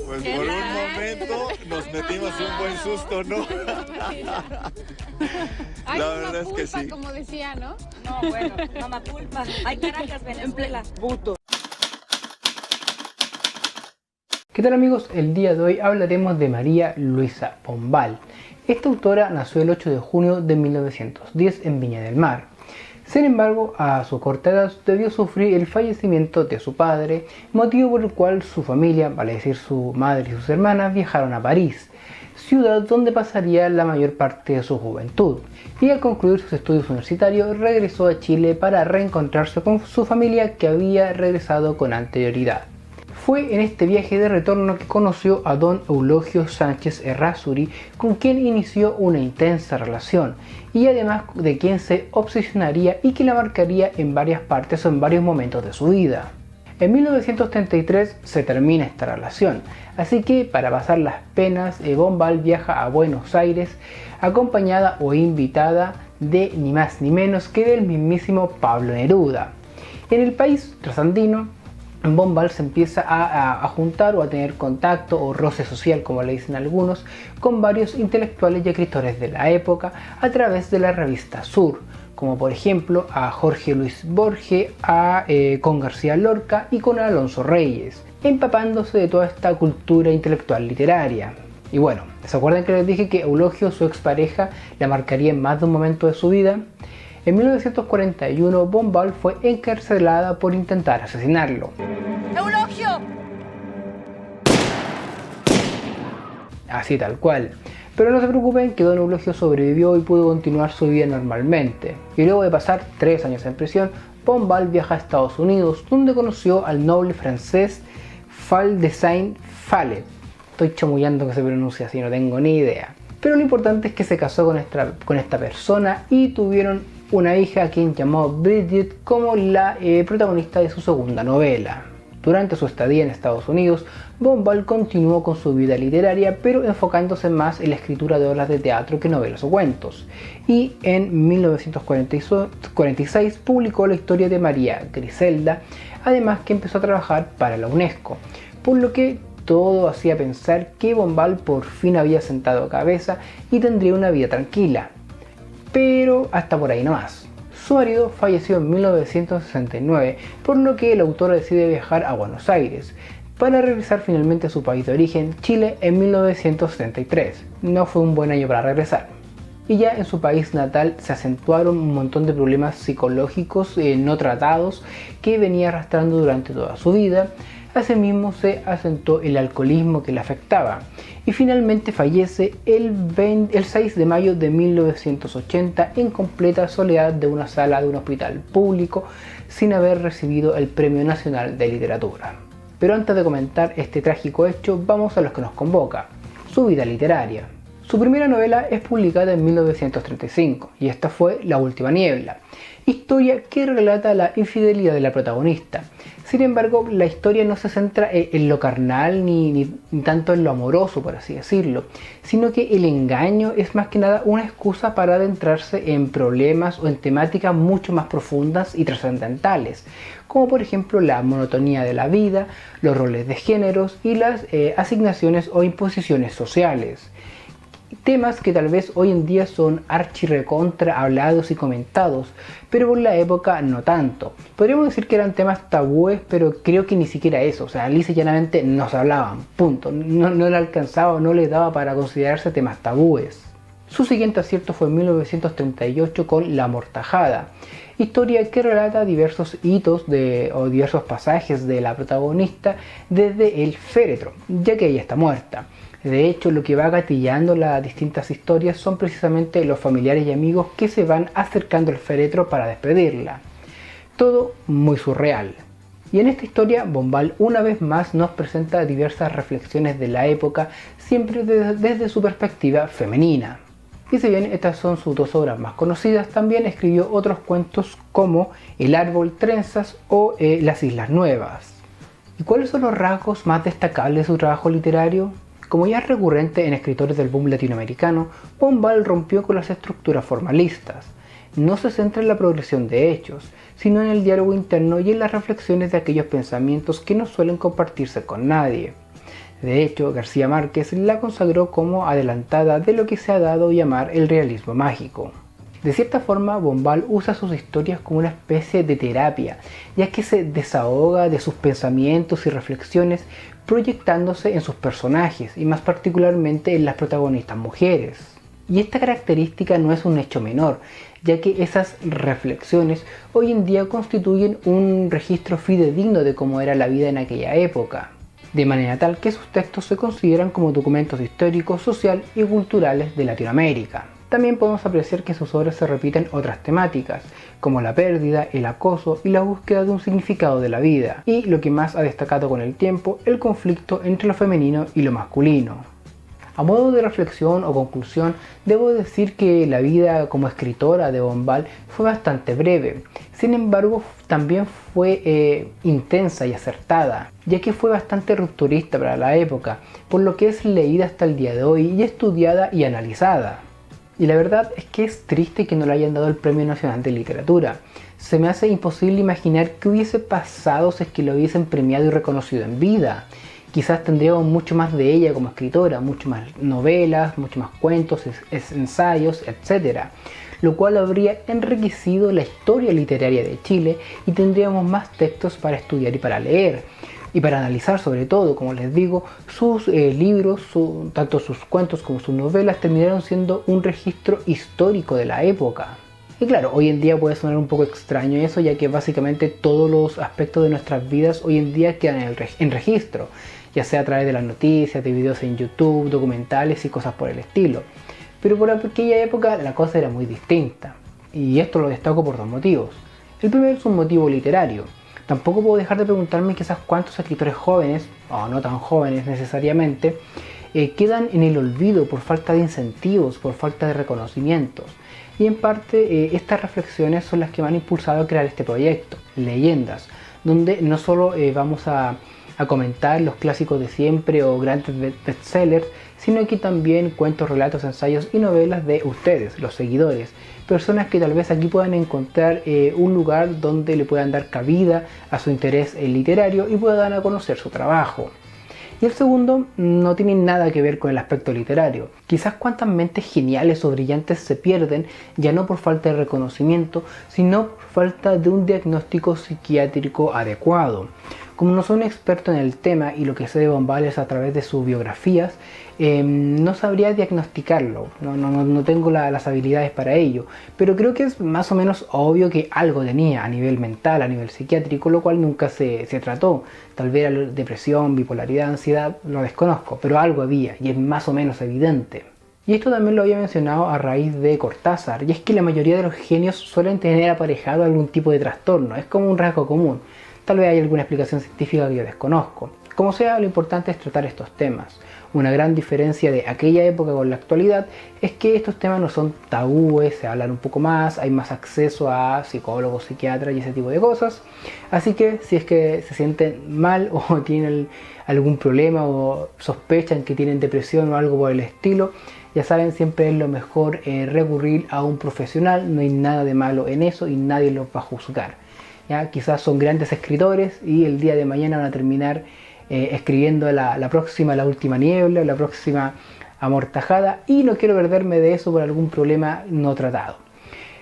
Pues por un momento nos metimos un buen susto, ¿no? Hay La una verdad es que pulpa, sí. como decía, ¿no? No, bueno, mamá pulpa. Hay Caracas, Venezuela. Puto. ¿Qué tal amigos? El día de hoy hablaremos de María Luisa Pombal. Esta autora nació el 8 de junio de 1910 en Viña del Mar. Sin embargo, a su corta edad debió sufrir el fallecimiento de su padre, motivo por el cual su familia, vale decir su madre y sus hermanas, viajaron a París, ciudad donde pasaría la mayor parte de su juventud, y al concluir sus estudios universitarios regresó a Chile para reencontrarse con su familia que había regresado con anterioridad. Fue en este viaje de retorno que conoció a don Eulogio Sánchez Errázuriz, con quien inició una intensa relación, y además de quien se obsesionaría y que la marcaría en varias partes o en varios momentos de su vida. En 1933 se termina esta relación, así que para pasar las penas, Pombal viaja a Buenos Aires acompañada o invitada de ni más ni menos que del mismísimo Pablo Neruda. En el país trasandino, Pombal se empieza a juntar o a tener contacto o roce social, como le dicen algunos, con varios intelectuales y escritores de la época a través de la revista Sur, como por ejemplo a Jorge Luis Borges, con García Lorca y con Alonso Reyes, empapándose de toda esta cultura intelectual literaria. Y bueno, ¿se acuerdan que les dije que Eulogio, su expareja, la marcaría en más de un momento de su vida? En 1941, Pombal fue encarcelada por intentar asesinarlo. ¡Eulogio! Así tal cual. Pero no se preocupen que don Eulogio sobrevivió y pudo continuar su vida normalmente. Y luego de pasar 3 años en prisión, Pombal viaja a Estados Unidos, donde conoció al noble francés Fall de Saint-Fallet. Estoy chamullando que se pronuncia así, no tengo ni idea. Pero lo importante es que se casó con esta persona y tuvieron una hija a quien llamó Bridget como la protagonista de su segunda novela. Durante su estadía en Estados Unidos, Pombal continuó con su vida literaria, pero enfocándose más en la escritura de obras de teatro que novelas o cuentos. Y en 1946 publicó la historia de María Griselda, además que empezó a trabajar para la UNESCO, por lo que todo hacía pensar que Pombal por fin había sentado cabeza y tendría una vida tranquila. Pero hasta por ahí no más. Su marido falleció en 1969, por lo que el autor decide viajar a Buenos Aires, para regresar finalmente a su país de origen, Chile, en 1973. No fue un buen año para regresar. Y ya en su país natal se acentuaron un montón de problemas psicológicos no tratados que venía arrastrando durante toda su vida. Asimismo se acentuó el alcoholismo que le afectaba y finalmente fallece el 6 de mayo de 1980 en completa soledad de una sala de un hospital público sin haber recibido el Premio Nacional de Literatura. Pero antes de comentar este trágico hecho, vamos a lo que nos convoca: su vida literaria. Su primera novela es publicada en 1935 y esta fue La Última Niebla, historia que relata la infidelidad de la protagonista. Sin embargo, la historia no se centra en lo carnal ni tanto en lo amoroso, por así decirlo, sino que el engaño es más que nada una excusa para adentrarse en problemas o en temáticas mucho más profundas y trascendentales, como por ejemplo la monotonía de la vida, los roles de géneros y las asignaciones o imposiciones sociales. Temas que tal vez hoy en día son archirrecontra hablados y comentados, pero por la época no tanto. Podríamos decir que eran temas tabúes, pero creo que ni siquiera eso, o sea, lisa y llanamente no se hablaban, punto. No le alcanzaba o no le daba para considerarse temas tabúes. Su siguiente acierto fue en 1938 con La Amortajada, historia que relata diversos hitos o diversos pasajes de la protagonista desde el féretro, ya que ella está muerta. De hecho, lo que va gatillando las distintas historias son precisamente los familiares y amigos que se van acercando al féretro para despedirla. Todo muy surreal. Y en esta historia, Pombal una vez más nos presenta diversas reflexiones de la época, siempre desde su perspectiva femenina. Y si bien estas son sus 2 obras más conocidas, también escribió otros cuentos como El árbol, Trenzas o Las Islas Nuevas. ¿Y cuáles son los rasgos más destacables de su trabajo literario? Como ya es recurrente en escritores del boom latinoamericano, Pombal rompió con las estructuras formalistas. No se centra en la progresión de hechos, sino en el diálogo interno y en las reflexiones de aquellos pensamientos que no suelen compartirse con nadie. De hecho, García Márquez la consagró como adelantada de lo que se ha dado a llamar el realismo mágico. De cierta forma, Bombal usa sus historias como una especie de terapia, ya que se desahoga de sus pensamientos y reflexiones proyectándose en sus personajes y más particularmente en las protagonistas mujeres. Y esta característica no es un hecho menor, ya que esas reflexiones hoy en día constituyen un registro fidedigno de cómo era la vida en aquella época, de manera tal que sus textos se consideran como documentos históricos, social y culturales de Latinoamérica. También podemos apreciar que en sus obras se repiten otras temáticas, como la pérdida, el acoso y la búsqueda de un significado de la vida, y lo que más ha destacado con el tiempo, el conflicto entre lo femenino y lo masculino. A modo de reflexión o conclusión, debo decir que la vida como escritora de Bombal fue bastante breve. Sin embargo, también fue intensa y acertada, ya que fue bastante rupturista para la época, por lo que es leída hasta el día de hoy y estudiada y analizada. Y la verdad es que es triste que no le hayan dado el Premio Nacional de Literatura. Se me hace imposible imaginar qué hubiese pasado si es que lo hubiesen premiado y reconocido en vida. Quizás tendríamos mucho más de ella como escritora, mucho más novelas, mucho más cuentos, ensayos, etc. Lo cual habría enriquecido la historia literaria de Chile y tendríamos más textos para estudiar y para leer. Y para analizar sobre todo, como les digo, sus libros, tanto sus cuentos como sus novelas terminaron siendo un registro histórico de la época. Y claro, hoy en día puede sonar un poco extraño eso, ya que básicamente todos los aspectos de nuestras vidas hoy en día quedan en registro, ya sea a través de las noticias, de videos en YouTube, documentales y cosas por el estilo. Pero por aquella época la cosa era muy distinta, y esto lo destaco por dos motivos. El primero es un motivo literario. Tampoco puedo dejar de preguntarme quizás cuántos escritores jóvenes, o no tan jóvenes necesariamente, quedan en el olvido por falta de incentivos, por falta de reconocimientos. Y en parte estas reflexiones son las que me han impulsado a crear este proyecto, Leyendas, donde no solo vamos a comentar los clásicos de siempre o grandes bestsellers, sino que también cuentos, relatos, ensayos y novelas de ustedes, los seguidores, personas que tal vez aquí puedan encontrar un lugar donde le puedan dar cabida a su interés literario y puedan a conocer su trabajo. Y el segundo no tiene nada que ver con el aspecto literario. Quizás cuántas mentes geniales o brillantes se pierden, ya no por falta de reconocimiento, sino por falta de un diagnóstico psiquiátrico adecuado. Como no soy un experto en el tema y lo que sé de Bombal es a través de sus biografías, no sabría diagnosticarlo, no tengo las habilidades para ello, pero creo que es más o menos obvio que algo tenía a nivel mental, a nivel psiquiátrico, lo cual nunca se trató. Tal vez era depresión, bipolaridad, ansiedad, lo desconozco, pero algo había y es más o menos evidente. Y esto también lo había mencionado a raíz de Cortázar, y es que la mayoría de los genios suelen tener aparejado algún tipo de trastorno, es como un rasgo común. Tal vez hay alguna explicación científica que yo desconozco. Como sea, lo importante es tratar estos temas. Una gran diferencia de aquella época con la actualidad es que estos temas no son tabúes, se hablan un poco más, hay más acceso a psicólogos, psiquiatras y ese tipo de cosas. Así que si es que se sienten mal o tienen algún problema o sospechan que tienen depresión o algo por el estilo, ya saben, siempre es lo mejor recurrir a un profesional, no hay nada de malo en eso y nadie los va a juzgar. ¿Ya? Quizás son grandes escritores y el día de mañana van a terminar escribiendo la próxima La Última Niebla, la próxima Amortajada, y no quiero perderme de eso por algún problema no tratado.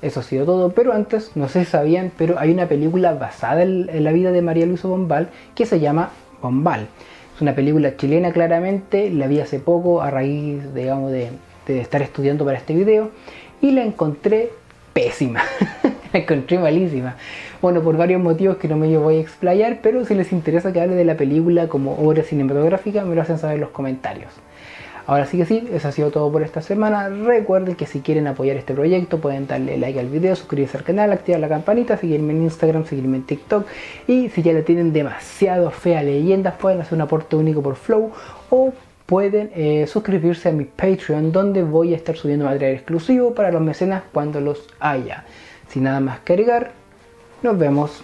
Eso ha sido todo, pero antes, no sé si sabían, pero hay una película basada en la vida de María Luisa Bombal que se llama Bombal. Es una película chilena claramente, la vi hace poco a raíz, digamos, de estar estudiando para este video y la encontré pésima. La encontré malísima. Bueno, por varios motivos que no me voy a explayar, pero si les interesa que hable de la película como obra cinematográfica, me lo hacen saber en los comentarios. Ahora sí que sí, eso ha sido todo por esta semana. Recuerden que si quieren apoyar este proyecto pueden darle like al video, suscribirse al canal, activar la campanita, seguirme en Instagram, seguirme en TikTok. Y si ya le tienen demasiado fe a Leyendas, pueden hacer un aporte único por Flow o pueden suscribirse a mi Patreon, donde voy a estar subiendo material exclusivo para los mecenas cuando los haya. Sin nada más que agregar, nos vemos.